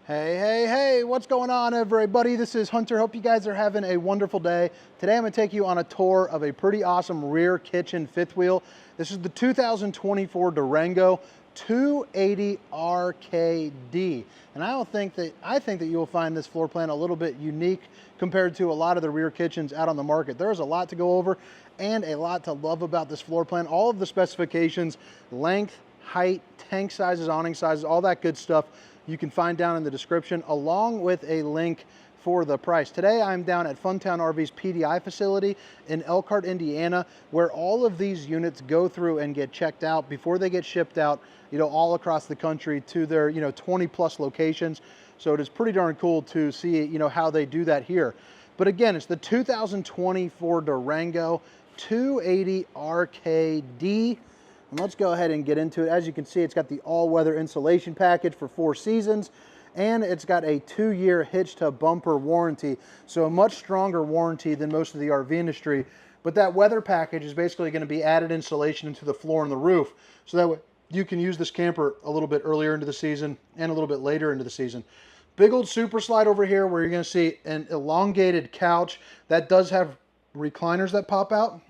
Hey, hey, hey, what's going on, everybody? This is Hunter. Hope you guys are having a wonderful day. Today I'm going to take you on a tour of a pretty awesome rear kitchen fifth wheel. This is the 2024 Durango 280RKD. And I think that you will find this floor plan a little bit unique compared to a lot of the rear kitchens out on the market. There is a lot to go over and a lot to love about this floor plan. All of the specifications, length, height, tank sizes, awning sizes, all that good stuff you can find down in the description, along with a link for the price. Today I'm down at Funtown RV's PDI facility in Elkhart, Indiana, where all of these units go through and get checked out before they get shipped out, all across the country to their, 20 plus locations. So it is pretty darn cool to see, how they do that here. But again, it's the 2024 Durango 280RKD. And let's go ahead and get into it. As you can see, it's got the all-weather insulation package for 4 seasons, and it's got a 2-year hitch to bumper warranty. So a much stronger warranty than most of the RV industry. But that weather package is basically going to be added insulation into the floor and the roof. So that way you can use this camper a little bit earlier into the season and a little bit later into the season. Big old super slide over here where you're going to see an elongated couch that does have recliners that pop out.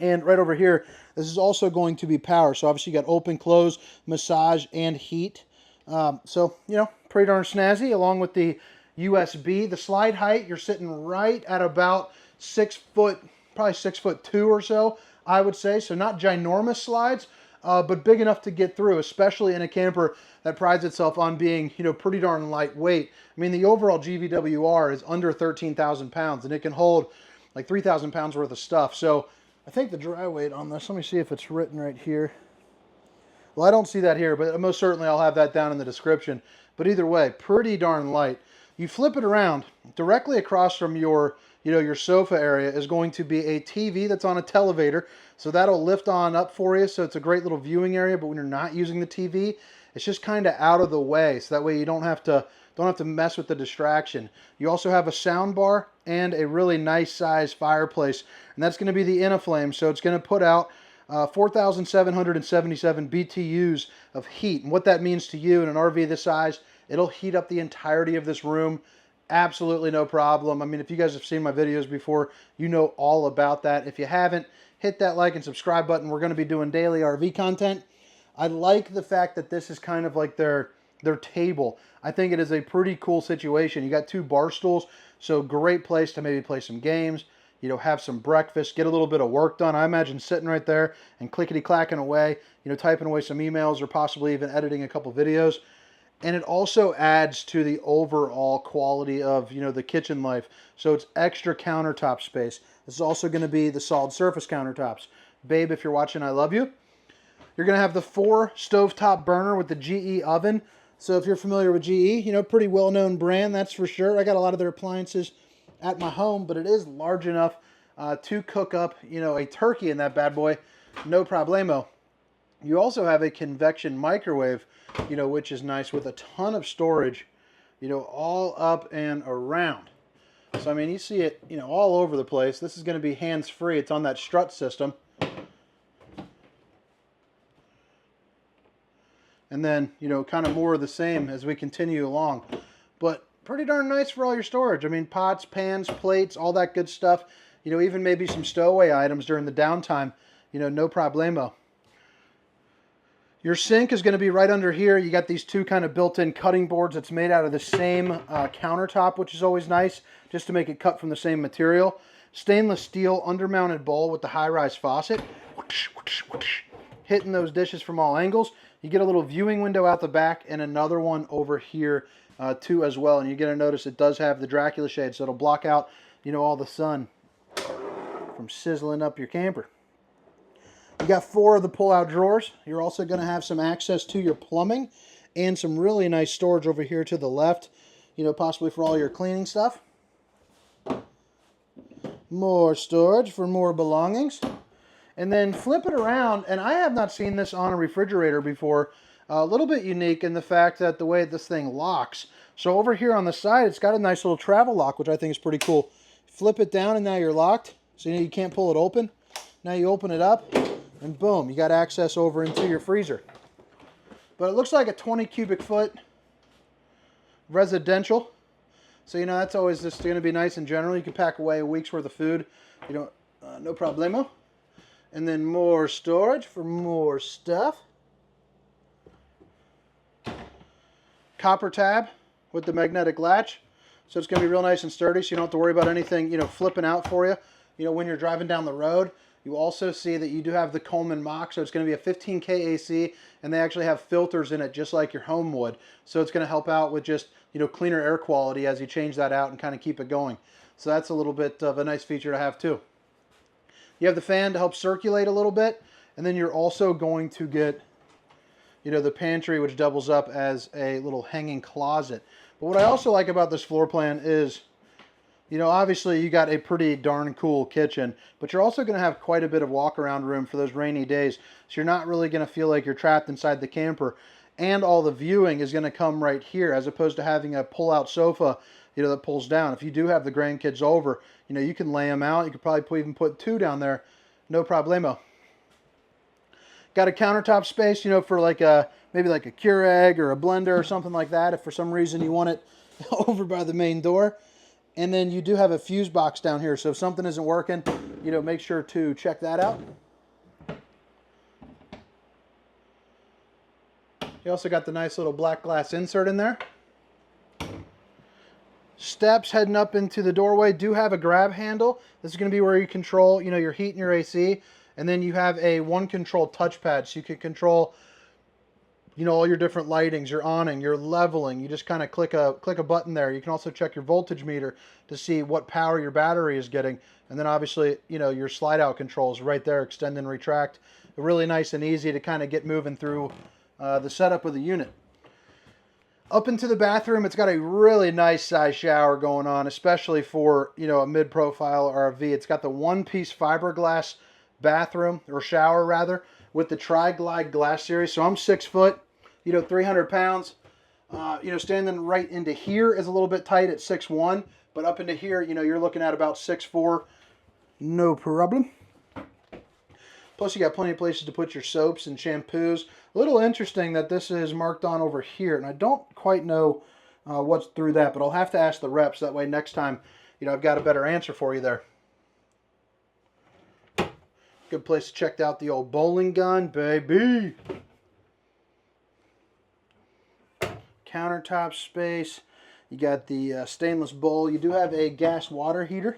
And right over here, this is also going to be power. So obviously you got open, close, massage, and heat. So, pretty darn snazzy, along with the USB. The slide height, you're sitting right at about 6 foot, probably 6'2" or so, I would say. So not ginormous slides, but big enough to get through, especially in a camper that prides itself on being, pretty darn lightweight. I mean, the overall GVWR is under 13,000 pounds, and it can hold like 3,000 pounds worth of stuff. So I think the dry weight on this, let me see if it's written right here. Well, I don't see that here, but most certainly I'll have that down in the description. But either way, pretty darn light. You flip it around, directly across from your, your sofa area is going to be a TV that's on a televator. So that'll lift on up for you. So it's a great little viewing area, but when you're not using the TV, it's just kind of out of the way. So that way you don't have to mess with the distraction. You also have a sound bar and a really nice size fireplace, and that's going to be the Innaflame. So it's going to put out 4,777 BTUs of heat. And what that means to you in an RV this size, it'll heat up the entirety of this room. Absolutely no problem. I mean, if you guys have seen my videos before, you know all about that. If you haven't, hit that like and subscribe button. We're going to be doing daily RV content. I like the fact that this is kind of like their table. I think it is a pretty cool situation. You got 2 bar stools, so great place to maybe play some games, have some breakfast, get a little bit of work done. I imagine sitting right there and clickety-clacking away, typing away some emails or possibly even editing a couple videos. And it also adds to the overall quality of, the kitchen life. So it's extra countertop space. This is also going to be the solid surface countertops. Babe, if you're watching, I love you. You're going to have the 4 stovetop burner with the GE oven. So if you're familiar with GE, pretty well-known brand, that's for sure. I got a lot of their appliances at my home, but it is large enough to cook up, a turkey in that bad boy, no problemo. You also have a convection microwave, which is nice with a ton of storage, all up and around. So, I mean, you see it, all over the place. This is going to be hands-free. It's on that strut system. And then, kind of more of the same as we continue along. But pretty darn nice for all your storage. I mean, pots, pans, plates, all that good stuff. Even maybe some stowaway items during the downtime. No problemo. Your sink is going to be right under here. You got these 2 kind of built-in cutting boards. It's made out of the same countertop, which is always nice, just to make it cut from the same material. Stainless steel undermounted bowl with the high-rise faucet. Hitting those dishes from all angles. You get a little viewing window out the back and another one over here too as well. And you're going to notice it does have the Dracula shade, so it'll block out, all the sun from sizzling up your camper. You got 4 of the pull-out drawers. You're also going to have some access to your plumbing and some really nice storage over here to the left, possibly for all your cleaning stuff. More storage for more belongings. And then flip it around, and I have not seen this on a refrigerator before. A little bit unique in the fact that the way this thing locks. So over here on the side, it's got a nice little travel lock, which I think is pretty cool. Flip it down, and now you're locked. So you can't pull it open. Now you open it up, and boom, you got access over into your freezer. But it looks like a 20 cubic foot residential. So, you know, that's always just going to be nice in general. You can pack away a week's worth of food. You know, no problemo. And then more storage for more stuff. Copper tab with the magnetic latch. So it's going to be real nice and sturdy, so you don't have to worry about anything, you know, flipping out for you. You know, when you're driving down the road, you also see that you do have the Coleman Mach, so it's going to be a 15K AC, and they actually have filters in it just like your home would. So it's going to help out with just, you know, cleaner air quality as you change that out and kind of keep it going. So that's a little bit of a nice feature to have too. You have the fan to help circulate a little bit, and then you're also going to get, you know, the pantry, which doubles up as a little hanging closet. But what I also like about this floor plan is, you know, obviously you got a pretty darn cool kitchen, but you're also going to have quite a bit of walk around room for those rainy days. So you're not really going to feel like you're trapped inside the camper. And all the viewing is going to come right here, as opposed to having a pull-out sofa, you know, that pulls down. If you do have the grandkids over, you know, you can lay them out. You could probably even put two down there, no problemo. Got a countertop space, you know, for like a, maybe like a Keurig or a blender or something like that, if for some reason you want it over by the main door. And then you do have a fuse box down here, so if something isn't working, you know, make sure to check that out. You also got the nice little black glass insert in there. Steps heading up into the doorway do have a grab handle. This is going to be where you control, you know, your heat and your AC. And then you have a one control touchpad, so you can control, you know, all your different lightings, your awning, your leveling. You just kind of click a button there. You can also check your voltage meter to see what power your battery is getting. And then obviously, you know, your slide out controls right there, extend and retract. Really nice and easy to kind of get moving through the setup of the unit. Up into the bathroom, it's got a really nice size shower going on, especially for, you know, a mid-profile RV. It's got the one-piece fiberglass bathroom, or shower rather, with the Tri-Glide glass series. So I'm 6 foot, you know, 300 pounds. You know, standing right into here is a little bit tight at 6'1", but up into here, you know, you're looking at about 6'4", no problem. Plus you got plenty of places to put your soaps and shampoos. A little interesting that this is marked on over here, and I don't quite know what's through that, but I'll have to ask the reps. That way next time, you know, I've got a better answer for you there. Good place to check out the old bowling gun, baby. Countertop space. You got the stainless bowl. You do have a gas water heater.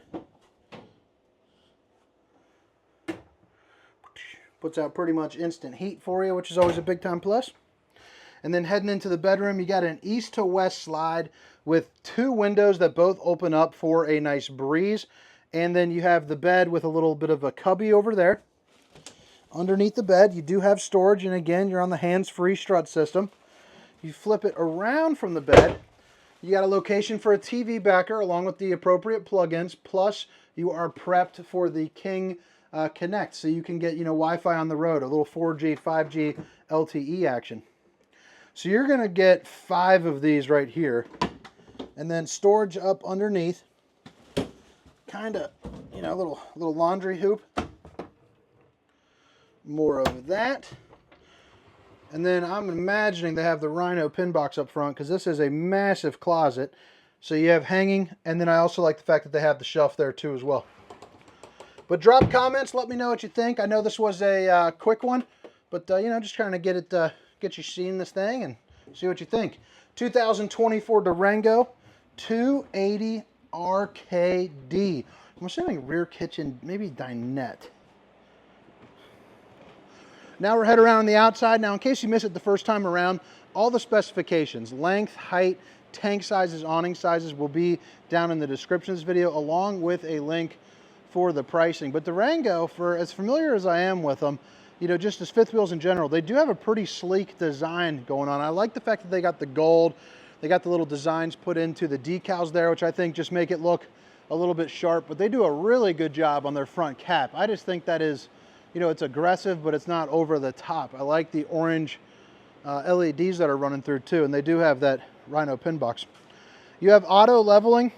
Puts out pretty much instant heat for you, which is always a big time plus. And then heading into the bedroom, you got an east to west slide with two windows that both open up for a nice breeze. And then you have the bed with a little bit of a cubby over there. Underneath the bed, you do have storage, and again, you're on the hands-free strut system. You flip it around from the bed. You got a location for a TV backer along with the appropriate plugins, plus you are prepped for the King Connect, so you can get, you know, Wi-Fi on the road, a little 4G, 5G LTE action. So you're going to get 5 of these right here, and then storage up underneath, kind of, you know, a little laundry hoop. More of that. And then I'm imagining they have the Rhino pin box up front, because this is a massive closet. So you have hanging, and then I also like the fact that they have the shelf there too as well. But drop comments, let me know what you think. I know this was a quick one, but you know, just trying to get you seeing this thing and see what you think. 2024 Durango 280RKD. I'm assuming rear kitchen, maybe dinette. Now we're heading around on the outside. Now, in case you missed it the first time around, all the specifications, length, height, tank sizes, awning sizes will be down in the description of this video, along with a link for the pricing. But Durango, for as familiar as I am with them, you know, just as fifth wheels in general, they do have a pretty sleek design going on. I like the fact that they got the gold, they got the little designs put into the decals there, which I think just make it look a little bit sharp, but they do a really good job on their front cap. I just think that is, you know, it's aggressive, but it's not over the top. I like the orange LEDs that are running through too, and they do have that Rhino pin box. You have auto leveling.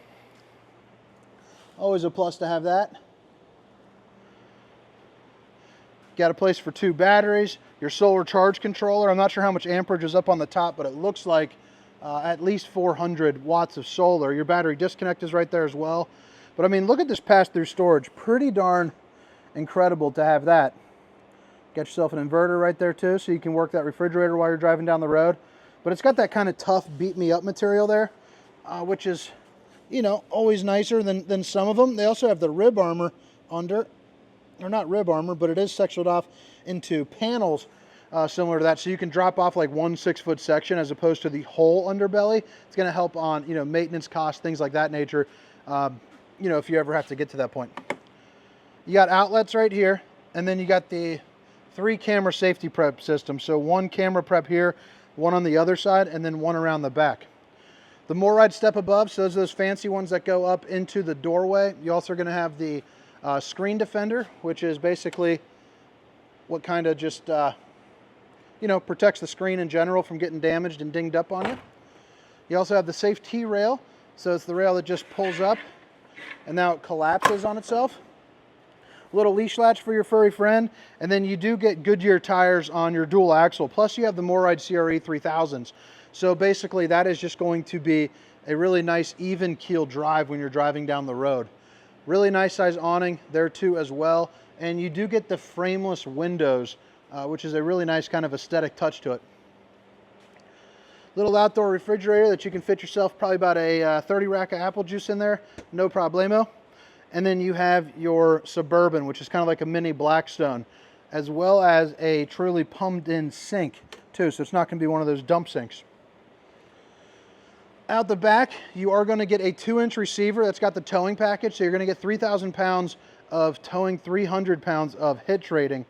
Always a plus to have that. Got a place for 2 batteries. Your solar charge controller. I'm not sure how much amperage is up on the top, but it looks like at least 400 watts of solar. Your battery disconnect is right there as well. But I mean, look at this pass-through storage. Pretty darn incredible to have that. Got yourself an inverter right there too, so you can work that refrigerator while you're driving down the road. But it's got that kind of tough beat-me-up material there, which is, you know, always nicer than some of them. They also have the rib armor under, or not rib armor, but it is sectioned off into panels similar to that, so you can drop off like one 6-foot section as opposed to the whole underbelly. It's going to help on, you know, maintenance costs, things like that nature, you know, if you ever have to get to that point. You got outlets right here, and then you got the 3 camera safety prep system. So 1 camera prep here, 1 on the other side, and then 1 around the back. The MORryde step above, so those fancy ones that go up into the doorway. You also are going to have the screen defender, which is basically what kind of just, you know, protects the screen in general from getting damaged and dinged up on you. You also have the safe T-rail, so it's the rail that just pulls up and now it collapses on itself. Little leash latch for your furry friend, and then you do get Goodyear tires on your dual axle, plus you have the MORryde CRE 3000s. So basically that is just going to be a really nice even keel drive when you're driving down the road. Really nice size awning there too as well, and you do get the frameless windows, which is a really nice kind of aesthetic touch to it. Little outdoor refrigerator that you can fit yourself probably about a 30 rack of apple juice in there, no problemo. And then you have your Suburban, which is kind of like a mini Blackstone, as well as a truly pumped in sink too, so it's not going to be one of those dump sinks. Out the back, you are going to get a 2-inch receiver that's got the towing package, so you're going to get 3,000 pounds of towing, 300 pounds of hitch rating.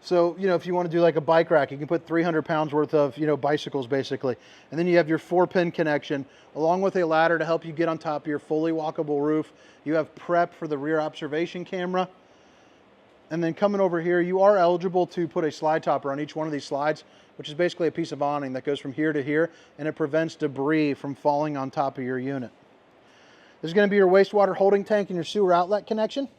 So, you know, if you want to do like a bike rack, you can put 300 pounds worth of, you know, bicycles basically. And then you have your 4-pin connection along with a ladder to help you get on top of your fully walkable roof. You have prep for the rear observation camera. And then coming over here, you are eligible to put a slide topper on each one of these slides, which is basically a piece of awning that goes from here to here, and it prevents debris from falling on top of your unit. This is going to be your wastewater holding tank and your sewer outlet connection.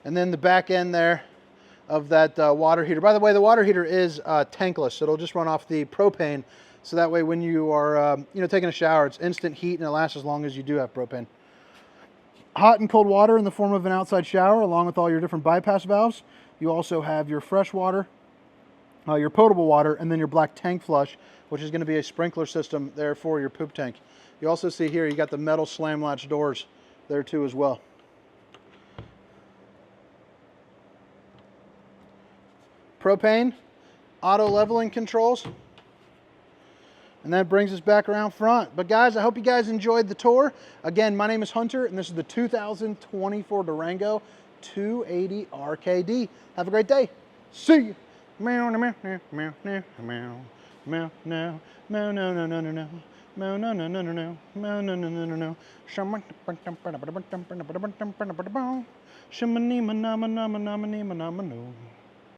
And then the back end there of that water heater. By the way, the water heater is tankless, so it'll just run off the propane. So that way when you are you know, taking a shower, it's instant heat and it lasts as long as you do have propane. Hot and cold water in the form of an outside shower, along with all your different bypass valves. You also have your fresh water, your potable water, and then your black tank flush, which is going to be a sprinkler system there for your poop tank. You also see here, you got the metal slam latch doors there too as well. Propane, auto leveling controls. And that brings us back around front. But guys, I hope you guys enjoyed the tour. Again, my name is Hunter, and this is the 2024 Durango 280RKD. Have a great day. See you. Meow, meow, meow, meow, meow, meow, meow, meow, meow, no, no, no, no, no. No, no, no, no, no, no, no, no, no, no, no. Shimmy, manama, nama, nama, no.